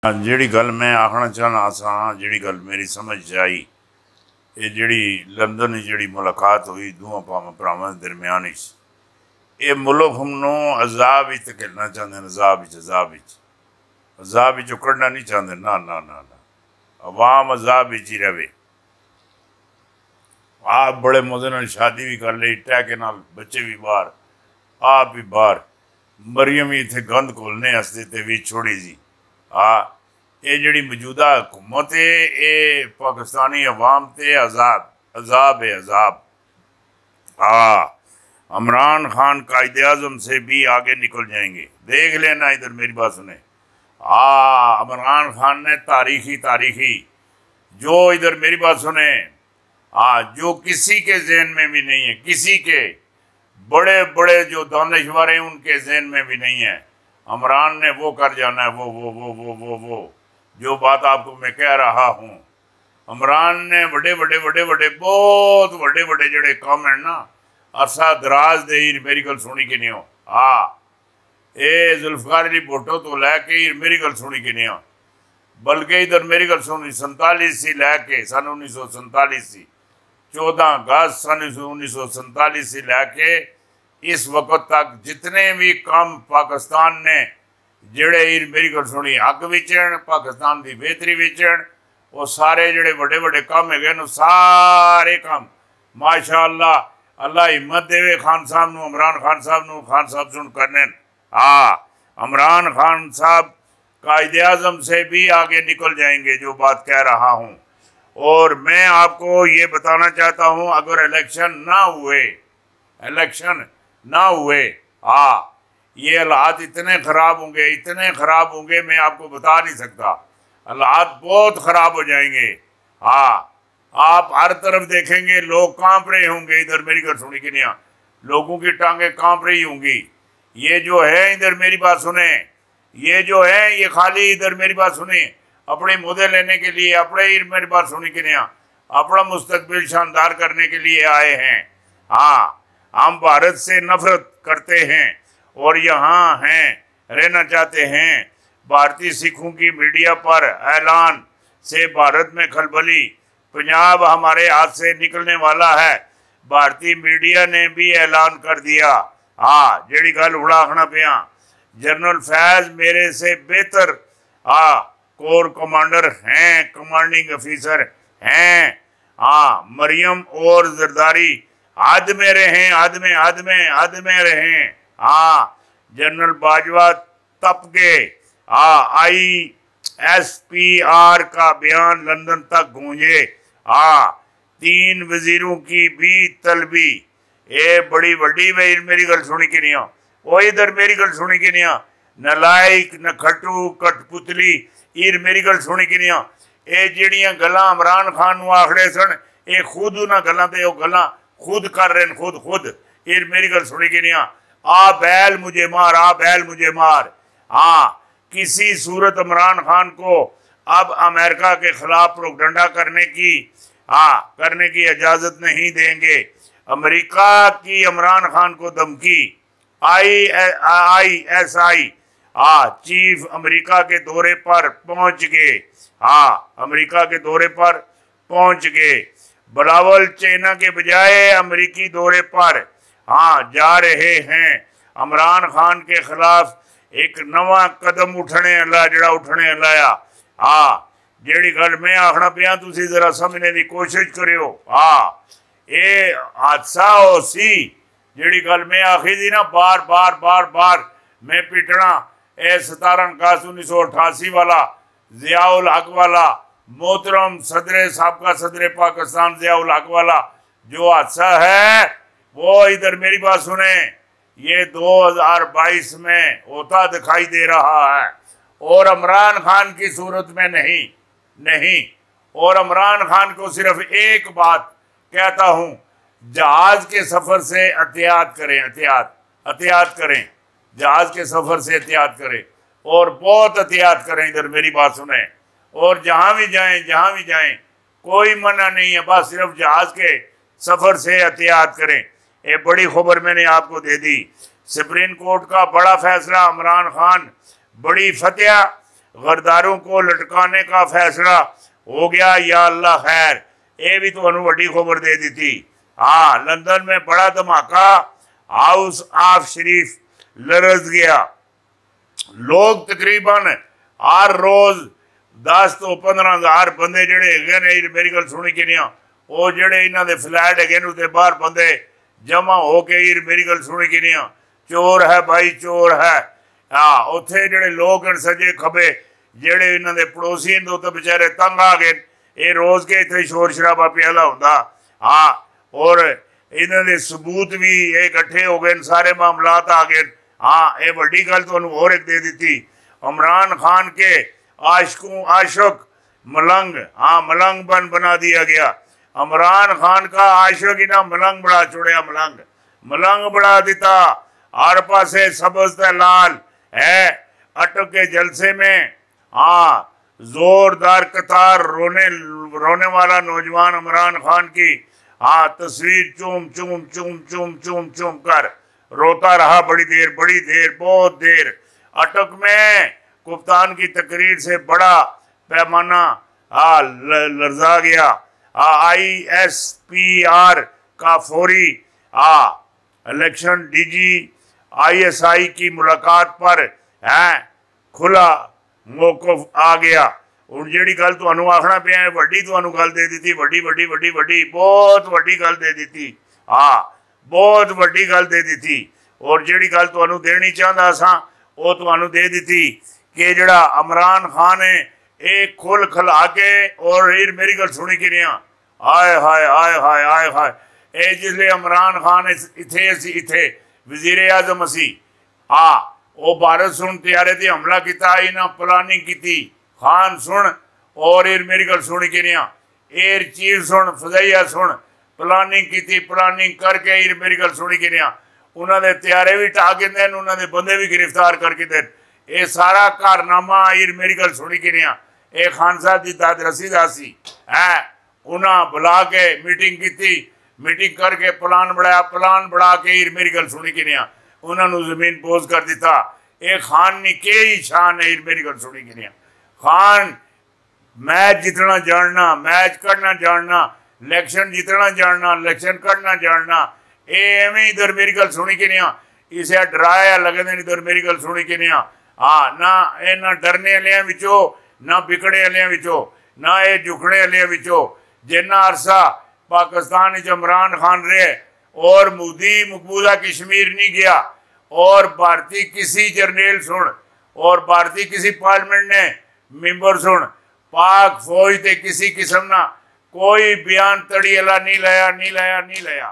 ਜਿਹੜੀ ਗੱਲ मैं आखना चाहना सा, ਜਿਹੜੀ ਗੱਲ मेरी समझ आई, ये ਜਿਹੜੀ लंदन ਜਿਹੜੀ मुलाकात हुई दोवां भरावां दे दरम्यान, ये मुल्क हमनों अजाब ही धकेलना चाहते हैं। अजाब ही कढ़ना नहीं चाहते। ना ना ना ना, अवाम अजाब ही रहे। आप बड़े मजे नाल शादी भी कर ली, टैके नाल बच्चे भी बाहर, आप भी बाहर, मरियम ही इतने गंद घोलने वास्ते ते भी छोड़ी जी। ये जिहड़ी मौजूदा हुकूमत है, ये पाकिस्तानी अवाम ते अजाब है, अजाब। इमरान खान कायदे आज़म से भी आगे निकल जाएंगे, देख लेना। इधर मेरी बात सुने। इमरान खान ने तारीखी जो, इधर मेरी बात सुने, जो किसी के जहन में भी नहीं है, किसी के बड़े बड़े जो दानिशवर हैं उनके जहन में भी नहीं है। इमरान ने वो कर जाना है, वो जो बात आपको मैं कह रहा हूँ। इमरान ने बड़े बहुत बड़े जड़े काम है ना, अरसा दराज दे मेरी गल सुनी कि नहीं हो। ये जुल्फकार अली भुट्टो तो लैके मेरी गल सुनी कि नहीं हो, बल्कि इधर मेरी गल सुनी 47 से लैके सन 1947 से 14 अगस्त सन 1947 से लैके इस वक्त तक जितने भी काम पाकिस्तान ने जेड़े मेरी गल सुनी हक विचण, पाकिस्तान की बेहतरी विचण, वो सारे जेड़े बड़े काम है, सारे काम माशाअल्लाह, अल्लाह हिम्मत देवे खान साहब नूं, इमरान खान साहब सुन करने। इमरान खान साहब कायदे आज़म से भी आगे निकल जाएंगे, जो बात कह रहा हूँ। और मैं आपको ये बताना चाहता हूँ, अगर इलेक्शन ना हुए, ये हालात इतने ख़राब होंगे, मैं आपको बता नहीं सकता। हालात बहुत ख़राब हो जाएंगे। आप हर तरफ देखेंगे लोग कांप रहे होंगे। इधर मेरी गल सुनी कि नहीं, लोगों की टांगें कांप रही होंगी। ये जो है, इधर मेरी बात सुने, ये जो है, ये खाली इधर मेरी बात सुने अपने मुद्दे लेने के लिए, अपने मेरी बात सुनी कि नहीं, अपना मुस्तकबिल शानदार करने के लिए आए हैं। हम भारत से नफरत करते हैं और यहाँ हैं, रहना चाहते हैं। भारतीय सिखों की मीडिया पर ऐलान से भारत में खलबली, पंजाब हमारे हाथ से निकलने वाला है। भारतीय मीडिया ने भी ऐलान कर दिया। जेड़ी गल उड़ाखना पिया, जनरल फैज मेरे से बेहतर कोर कमांडर हैं, कमांडिंग ऑफिसर हैं। मरियम और जरदारी हद में रहें, हद में रहें। जनरल बाजवा तप गए। ISPR का बयान लंदन तक गूंजे। 3 वजीरों की भी तलबी, ये बड़ी वड्डी मेरी गल सुनी कि नहीं, वो इधर मेरी गल सुनी कि नहीं, नलायक नखटू कठपुतली इर मेरी गल सुनी कि नहीं। ये जड़ियाँ गल्लां इमरान खान नूं आखड़े सन, ये खुद उन्हां गल्लां ते गल्लां खुद कर रहे हैं, खुद इर मेरी गल सुनी कि नहीं। बैल मुझे मार। किसी सूरत इमरान खान को अब अमेरिका के खिलाफ प्रोपगंडा करने की इजाज़त नहीं देंगे। अमेरिका की इमरान खान को धमकी। ISI चीफ अमेरिका के दौरे पर पहुंच गए। बिलावल चाइना के बजाय अमेरिकी दौरे पर जा रहे हैं। इमरान खान के खिलाफ एक नवा कदम उठने लाया। जेड़ी गल मैं आखना पिया, तुसी जरा समझने की कोशिश करियो। ये हादसा हो सी, जेड़ी गल मैं आखी थी ना, बार मैं पिटना, 17 अगस्त 1988 वाला, ज़ियाउल हक वाला, मोहतरम साबका सदर पाकिस्तान ज़ियाउल हक वाला जो हादसा है, वो इधर मेरी बात सुने, ये 2022 में होता दिखाई दे रहा है। और इमरान खान की सूरत में नहीं। और इमरान खान को सिर्फ एक बात कहता हूँ, जहाज के सफ़र से एहतियात करें, जहाज के सफ़र से एहतियात करें, और बहुत एहतियात करें। इधर मेरी बात सुने, और जहाँ भी जाएं कोई मना नहीं है, बस सिर्फ जहाज के सफ़र से एहतियात करें। ये बड़ी खबर मैंने आपको दे दी। सुप्रीम कोर्ट का बड़ा फैसला, इमरान खान बड़ी फतेह, غرداروں کو لٹکانے کا فیصلہ ہو گیا، یا اللہ خیر۔ یہ بھی تو بڑی خبر دے دی تھی۔ ہاں، لندن میں بڑا دھماکہ، ہاؤس آف شریف لرز گیا۔ لوگ تقریباً ہر روز 10 تو 15,000 بندے جڑے ہے نے، میری گل سنی کہ نہیں، وہ جڑے انہوں دے فلیٹ ہے اسے باہر بندے جمع ہو کے میری گل سنی کہ نہیں، چور ہے بھائی چور ہے۔ ہاں، اتنے جڑے لوگ ہیں سجے کھبے جڑے انہوں دے پڑوسی ہیں تو بچارے تنگ آ گئے، یہ روز کے اتنے شور شرابہ پیالہ ہوتا۔ ہاں، اور انہوں نے ثبوت بھی اکٹھے ہو گئے، سارے معاملات آ گئے۔ ہاں، یہ بڑی گل تو اور ایک دے دیتی، عمران خان کے عاشق ملنگ، ہاں ملنگ بنا دیا گیا۔ عمران خان کا عاشق ہی نہ ملنگ بڑا چڑیا، ملنگ بڑا دیتا، ہر پاسے سبز تے لال ہے۔ اٹک کے جلسے میں ہاں زوردار قطار رونے والا نوجوان عمران خان کی ہاں تصویر چوم چوم چوم چوم چوم چوم کر روتا رہا بڑی دیر بہت دیر۔ اٹک میں کپتان کی تقریر سے بڑا پیمانہ لرزا گیا۔ ISPR کا فوری الیکشن DG ISI کی ملاقات پر کھلا موقف آ گیا۔ اور جیڑی گل تو انہوں آخنا پہ ہے وڈی تو انہوں گل دے دیتی، وڈی بہت وڈی گل دے دیتی، بہت وڈی گل دے دیتی۔ اور جیڑی گل تو انہوں دینی چاہتا سا وہ تو انہوں دے دیتی کہ جڑا عمران خان ہے ایک کھل کھلا کے اور میری گل سنی کہ نہیں، آئے ہائے آئے ہائے آئے ہائے، اے جس لئے عمران خان اتھے وزیر اعظم اسی وہ بھارت سن تیارے تھی حملہ کیتا، انہاں پلاننگ کیتی، خان سن اور میری گل سنی کہ نہیں، ایئر چیف سن فضائیہ سن پلاننگ کیتی، پلاننگ کر کے میری گل سنی کہ نہیں، انہوں نے تیارے بھی ٹا کے دین، انہوں نے بندے بھی گرفتار کر کے دین۔ یہ سارا کارنامہ میری گل سنی کہ نہیں، یہ خان صاحب دی داد رسید آسی انہاں بلا کے میٹنگ کیتی، میٹنگ کر کے پلان بڑھا کے میری گل سنی کہ نہیں، انہوں نے زمین پوز کر دیتا۔ ایک خان نے کے ہی شان ہے میری گل سنی کہ نہیں، خان میچ جتنا جاننا، میچ کرنا جاننا، الیکشن جتنا جاننا، الیکشن کرنا جاننا، ایویں ادھر میری گل سنی کہ نہیں، اسے ڈرایا لگے دیں ادھر میری گل سنی کہ نہیں، نہ ڈرنے والے وچوں، نہ بکڑے والے وچوں، نہ یہ جھکنے والے وچوں۔ جنہ عرصہ پاکستان عمران خان رہے اور مودی مقبوضہ کشمیر نہیں گیا اور بھارتی کسی جرنیل سن اور بھارتی کسی پارلیمنٹ نے ممبر سن پاک فوج تے کسی قسم نہ کوئی بیان تڑی اللہ نہیں لیا